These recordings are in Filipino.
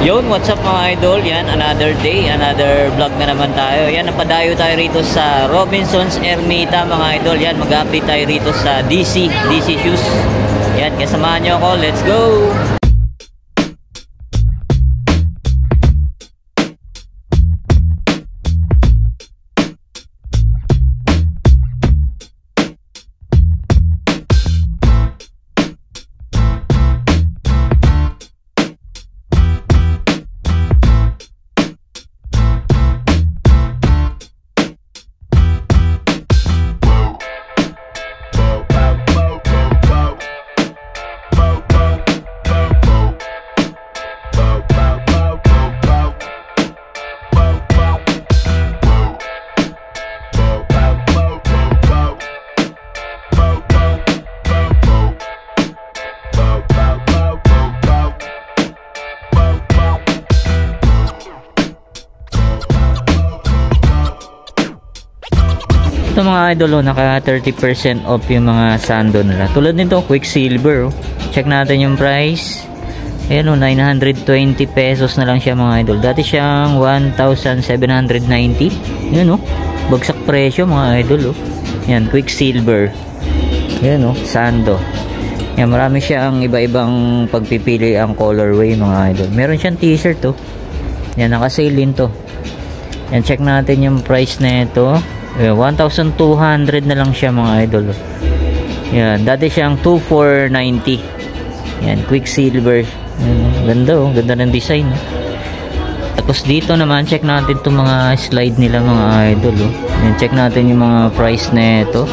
Yun, what's up mga idol? Yan, another day, another vlog na naman tayo. Yan, napadayo tayo rito sa Robinsons Ermita mga idol. Yan, mag-update tayo rito sa DC Shoes. Yan, kasamahan nyo ako. Let's go! Ito mga idol, naka 30% off yung mga sando nila. Tulad nito, Quicksilver. Check natin yung price. Ayan o, 920 pesos na lang siya mga idol. Dati siyang 1,790. Ayan o, bagsak presyo mga idol o. Ayan, Quicksilver. Ayan o, sando. Ayan, marami siyang iba-ibang pagpipili ang colorway mga idol. Meron siyang t-shirt o. Ayan, naka-sale din to. Ayan, check natin yung price na ito. 1,200 na lang siya mga idol. Yan, dati siyang 2,490. Yan, Quicksilver. Ganda oh, ganda ng design. Tapos dito naman check natin itong mga slide nila mga idol oh. Yan, check natin yung mga price na ito.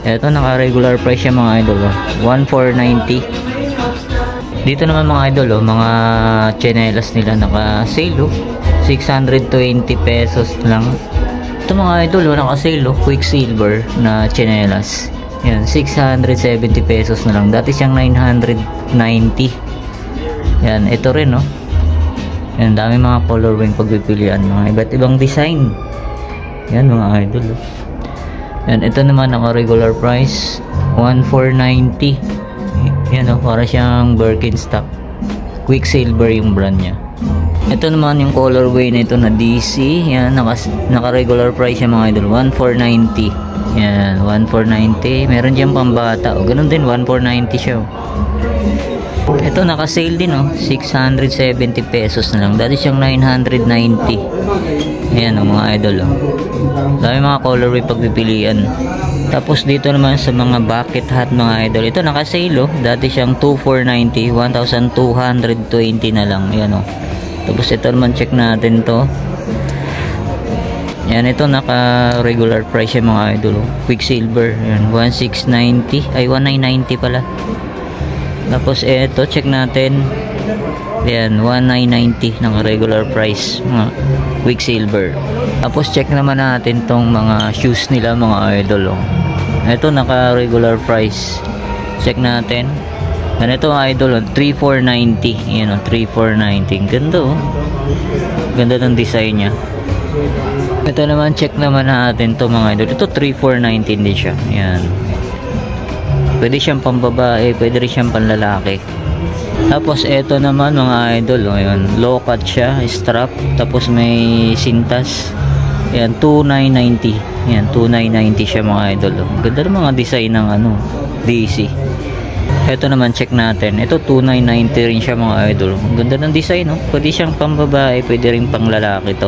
Ito naka regular price siya mga idol oh. 1,490. Dito naman mga idol oh, mga tsinelas nila naka sale oh. 620 pesos lang. Ito mga idol, naka-sale Quicksilver na tsinelas. Yan, 670 pesos na lang. Dati siyang 990. Yan, ito rin Yan, dami mga colorway pagpipilian, mga iba't ibang design. Yan mga idol. Yan, ito naman naka-regular price 1,490. Yan para siyang Birkenstock. Quicksilver yung brand niya. Ito naman yung colorway nito na DC. Yan, naka regular price yung mga idol, 1,490. Yan, 1,490. Meron dyan pambata o ganun din, 1,490 siya Ito naka sale din 670 pesos na lang. Dati siyang 990. Ayan mga idol dami mga colorway pagpipilian. Tapos dito naman sa mga bucket hat mga idol, ito naka sale dati siyang 2,490, 1,220 na lang. Ayan Tapos ito naman check natin to. Yan, ito naka regular price yung mga idol Quicksilver. Yan, 1,690 ay 1,990 pala. Tapos ito check natin. Yan, 1,990 naka regular price mga Quicksilver. Tapos check naman natin tong mga shoes nila mga idol Ito naka regular price. Check natin. Ganito mga idol 3,490. Yan 3,490. Ganda ganda ng design niya. Ito naman check naman natin to mga idol. Ito 3,490 din siya. Yan. Pwede siyang pambabae, pwede rin siyang panlalaki. Tapos ito naman mga idol ayan, low cut siya, strap, tapos may sintas. Yan 2,990. Yan 2,990 siya mga idol Ganda ng mga design ng DC. Ito naman check natin. Ito 2,990 rin siya mga idol. Ang ganda ng design Pwede siyang pambabae, pwede rin pang lalaki to.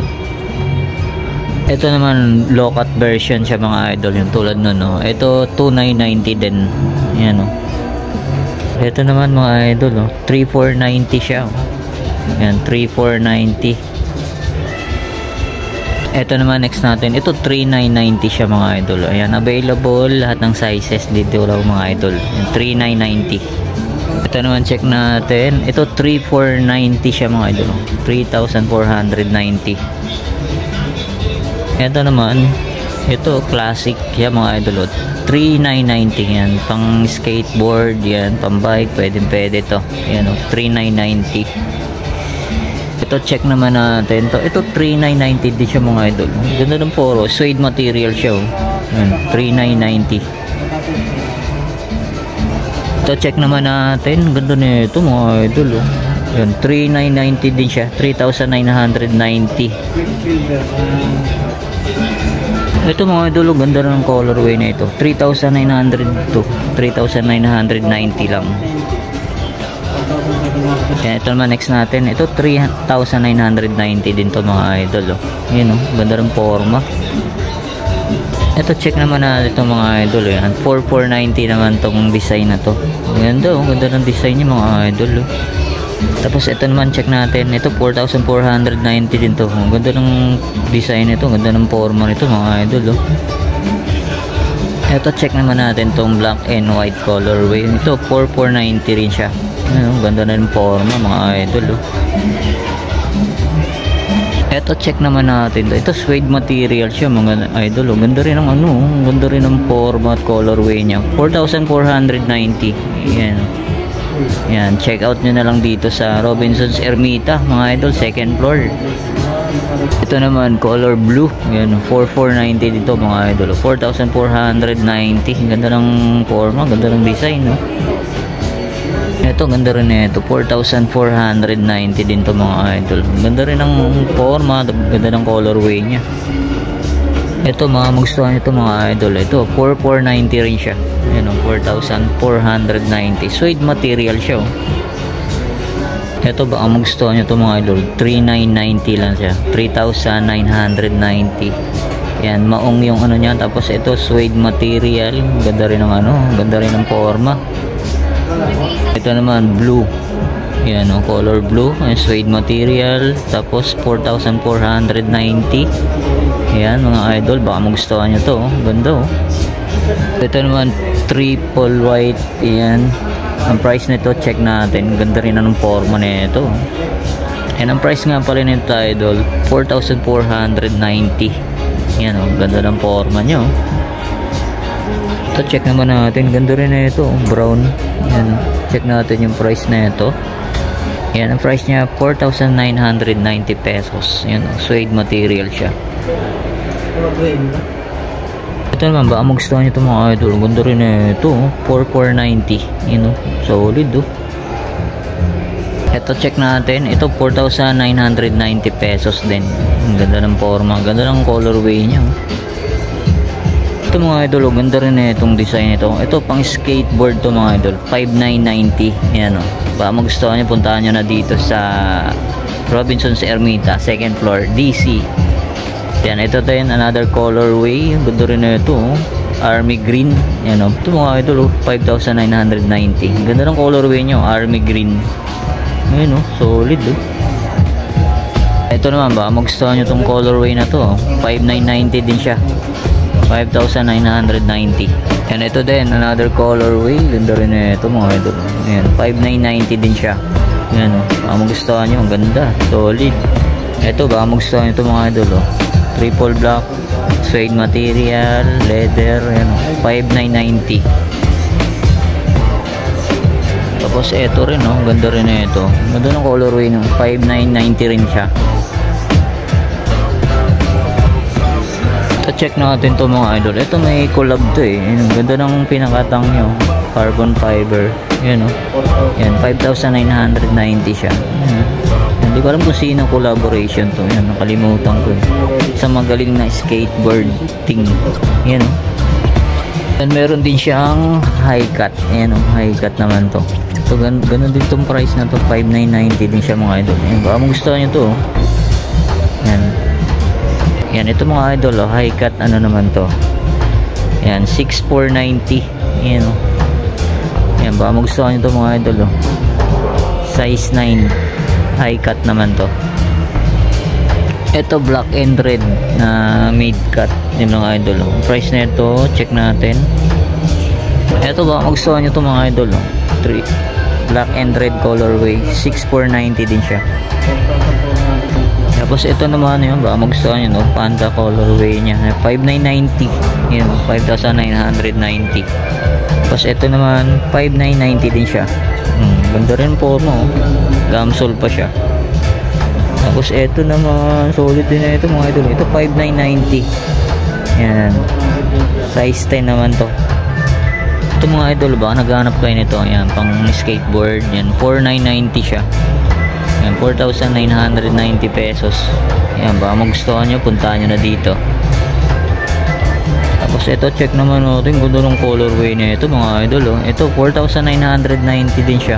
Ito naman low cut version siya mga idol, yung tulad nun Ito 2,990 din. Yan Ito naman mga idol 3,490 siya Yan 3,490. Ito naman next natin, ito 3,990 siya mga idol. Ayan, available lahat ng sizes dito lang mga idol. 3,990. Ito naman check natin, ito 3,490 siya mga idol. 3,490. Ito naman, ito classic yan mga idol. 3,990 yan, pang skateboard yan, pang bike, pwede to. Ayan 3,990. Ito check naman natin to. Ito 3,990 din siya mga idol. Ganda ng poro, suede material siya 3,990. Ito check naman natin. Ganda nito mga idol Yun, 3,990 din siya. 3,990. Ito mga idol, ganda ng colorway na ito. 3,900 to 3,990 lang. Yan, ito naman next natin. Ito 3,990 din to mga idol. Yan o, ganda ng forma. Ito check naman na ito mga idol. Yan, 4,490 naman tong design na to. Ganda o, ganda ng design niya mga idol. Tapos ito naman check natin. Ito 4,490 din to. Ang ganda ng design nito, ganda ng forma nito mga idol. Ito check naman natin tong black and white colorway. Ito 4,490 rin siya. Ano, ganda na ng forma mga idol. Ito check naman natin. Ito suede material siya mga idol. Ganda rin ng ano, ganda rin ng forma at colorway niya. 4,490. Yan. Yan, check out nyo na lang dito sa Robinsons Ermita mga idol, second floor. Ito naman color blue. Yan, 4,490 dito mga idol. 4,490. Ganda ng forma, ganda ng design, no? Ito ganda rin ito, 4,490 din to mga idol. Ganda rin ng forma, ganda ng colorway niya. Ito mga magustuhan nito mga idol. Ito 4,490 rin siya. Ayan o, 4,490. Suede material siya o. Ito baka magustuhan nyo ito mga idol. 3,990 lang siya. 3,990. Yan, maong yung ano niya. Tapos ito suede material. Ganda rin ng ano, ganda rin ng forma. Ito naman blue. Yan o, color blue. Yan, suede material. Tapos 4,490. Yan mga idol, baka magustuhan nyo to. Ganda o. Ito naman triple white. Yan, ang price nito check natin. Ganda rin ang forma nito. And ang price nga pala nito idol, 4,490. Yan o, ganda ng forma nyo. Ito check naman natin. Ganda rin na ito, brown. Yan, check natin yung price na ito. Yan, ang price niya 4,990 pesos. Yan o, suede material siya. Ito naman, baka magustuhan nyo ito mga idol. Ganda rin na ito, 4,490. You know, solid oh. Ito check natin. Ito 4,990 pesos din. Ang ganda ng forma, ang ganda ng colorway niya. Ito mga idol, ganda rin na itong design ito. Ito pang skateboard to mga idol, 5,990. Yan oh. Baka magustuhan nyo, puntahan nyo na dito sa Robinsons Ermita, second floor, DC. Yan, ito din another colorway. Ganda rin na ito oh. Army green. Yan o, ito mga idol oh, 5,990. Ganda ng colorway nyo, army green. Ayan o, solid oh. Ito naman, baka magustuhan nyo itong colorway na to oh. 5,990 din siya, 5,990. Yan, ito din another colorway. Ganda rin na ito mga idol. Yan, 5,990 din siya. Yan o, baka magustuhan nyo, ang ganda, solid. Ito, baka magustuhan nyo ito mga idol oh. Triple black, suede material, leather, yan, 5,990. Tapos ito rin oh, ganda rin na ito. Ganda ng colorway ng 5,990 rin siya. Ito check natin to mga idol. Ito may collab to eh. Ganda ng pinakatang nyo, carbon fiber. Yan oh. Yan, 5,990 siya. Hindi ko alam kung sino collaboration to. Yan, nakalimutan ko. Sa magaling na skateboard thing. Yan. And meron din siyang high cut. Yan, high cut naman to. So, ganun din tong price na to. 5,990 din siya mga idol. Yan, baka magustuhan nyo to. Yan. Yan, ito mga idol. High cut, ano naman to. Yan, 6,490. Yan. Yan, baka magustuhan nyo to mga idol. Size 9. High cut naman to. Ito black and red na mid cut. Yung mga idol. Price na ito, check natin. Ito ba magustuhan nyo ito mga idol. 3 black and red colorway, 6,490 din siya. Tapos ito naman yun, baka magustuhan nyo, no? Panda colorway nya, 5,990. Yun, 5,990. Tapos ito naman 5,990 din siya. Ganda rin po no, gamsol pa siya. Tapos ito naman solid din na ito mga idol. Ito 5,990. Yan, size 10 naman to. Ito mga idol, baka naghahanap kayo nito. Yan, pang skateboard. Yan, 4,990 siya. Yan, 4,990 pesos. Yan, baka magustuhan nyo, puntahan nyo na dito. Tapos ito, check naman natin, ganda ng colorway na ito mga idol. Ito, 4,990 din siya.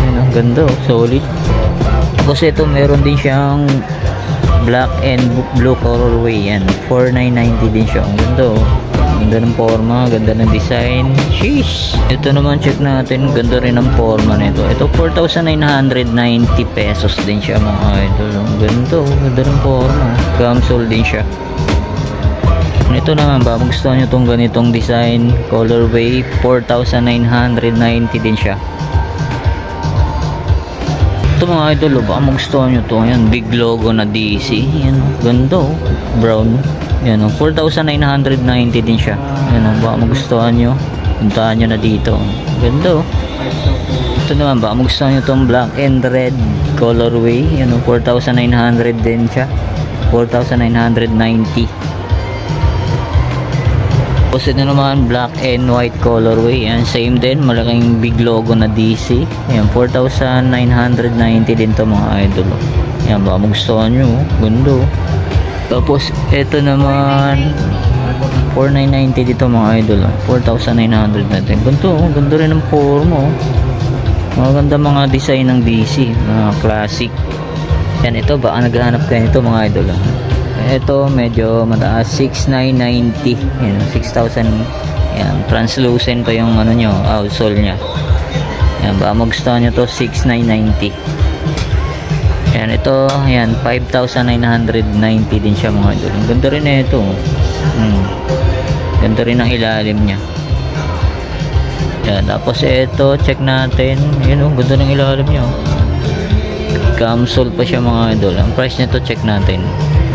Yan, ang ganda, solid. Tapos ito, meron din siyang black and blue colorway. Yan, 4,990 din siya. Ang ganda, ganda ng forma, ganda ng design. Sheesh! Ito naman, check natin, ganda rin ang forma nito. Ito, 4,990 pesos din siya mga idol. Ang ganda, ganda ng forma. Camsole din siya. Ito naman ba, gusto nyo itong ganitong design, colorway, 4,990 din siya. Ito mga idol, baka magustuhan nyo ito. Yan, big logo na DC. Yan, ganda, brown. Yan, 4,990 din siya. Yan, baka magustuhan nyo, puntahan nyo na dito. Ganda. Ito naman, baka magustuhan nyo itong black and red colorway. Yan, 4,900 din siya. 4,990. Tapos ito naman, black and white colorway. Yan, same din, malaking big logo na DC. Yan, 4,990 din to mga idol. Yan, baka magustuhan nyo, gundo. Tapos ito naman, 4,990 dito mga idol. 4,900 natin. Gundo, gundo rin ang forma. Maganda mga design ng DC, mga classic. Yan, ito, baka naghahanap kayo nito mga idol. Ito medyo mataas, 6,990. Yan, 6,000. Yan, translucent pa yung ano nyo, outsole nya. Yan, baka magustuhan nyo to, 6,990. Yan, ito, yan, 5,990 din siya mga idol. Ang ganda rin na ito. Ganda rin ang ilalim nya. Yan, tapos ito, check natin. Yan, ganda ng ilalim nya. Camsole pa siya mga idol. Ang price nito, check natin,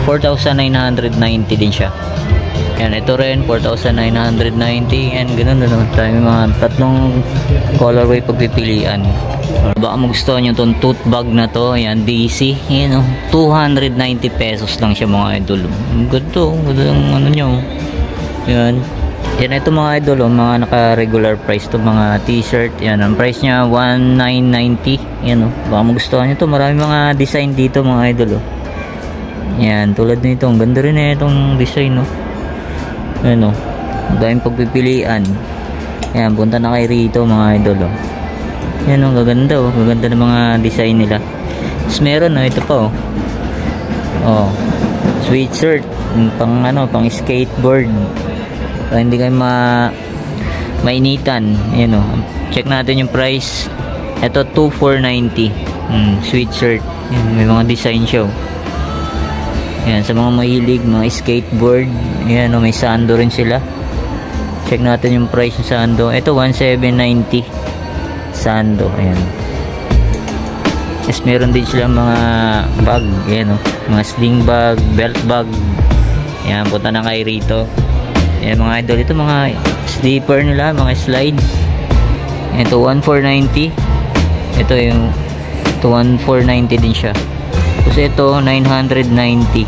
4,990 din siya. Yan, ito rin 4,990. And ganun na tayo, mga tatlong colorway pagpipilian. Baka magustuhan nyo itong tote bag na to. Yan, DC. Yan, 290 pesos lang siya mga idol. Ganda, ganda yung ano nyo. Yan. Yan, ito mga idol, mga naka-regular price to mga t-shirt. Yan, ang price nya 1,990. Yan, baka magustuhan nyo to. Marami mga design dito mga idol. Yan, tulad nito, ang ganda rin na itong design, no. Ayan, no, daming pagpipilian. Yan, punta na kayo rito mga idol, oh. Yan, no, gaganda, oh, gaganda ng mga design nila. Tapos meron, no, ito pa, oh, sweatshirt, pang ano, pang skateboard, para hindi kayo mainitan. Yan, no, check natin yung price. Ito, 2,490. Sweatshirt. Yan, may mga design show. Yan, sa mga mahilig, mga skateboard. Yan, may sando rin sila. Check natin yung price ng sando. Ito, 1,790. Sando, ayan. Yes, meron din sila mga bag. Yan, mga sling bag, belt bag. Yan, punta na kayo rito. Yan, mga idol. Ito, mga slipper nila, mga slide. Ito, 1,490. Ito yung 1,490 din siya. Tapos ito, 990.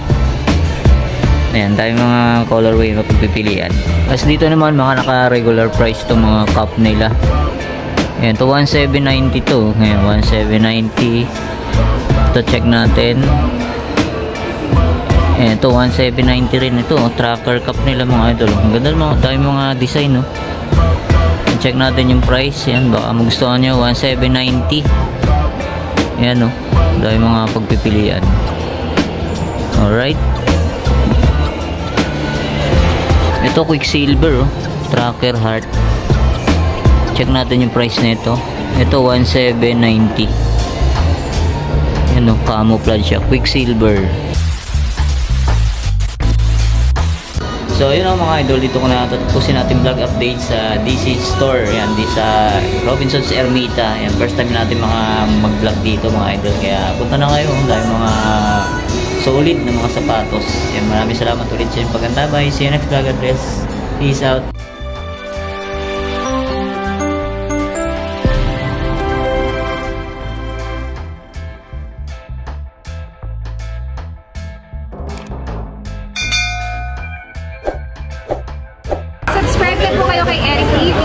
Ayan, tayo mga colorway na pagpipilian. Tapos dito naman, mga naka-regular price to mga cup nila. Ayan, ito 1,790 to. Ayan, 1,790. Ito, check natin. Ayan, ito 1,790 rin. Ito, tracker cup nila mga idol. Ang ganda mga, tayo mga design, no. Check natin yung price. Ayan, baka magustuhan nyo, 1,790. Ayan, no. Dahil mga pagpipilian. Alright. Ito, Quicksilver, oh. Tracker heart. Check natin yung price nito. Ito, 1,790. Yan, oh, camouflage siya. Quicksilver. So, yun ang mga idol. Dito ko na tatapusin natin vlog update sa DC Store. Yan, di sa Robinsons Ermita. Yan, first time natin mag-vlog dito mga idol. Kaya punta na kayo dahil mga solid na mga sapatos. Yan, maraming salamat ulit sa inyong pagkantabay. See you next vlog. God bless. Peace out. Subscribe din po kayo kay Eric TV.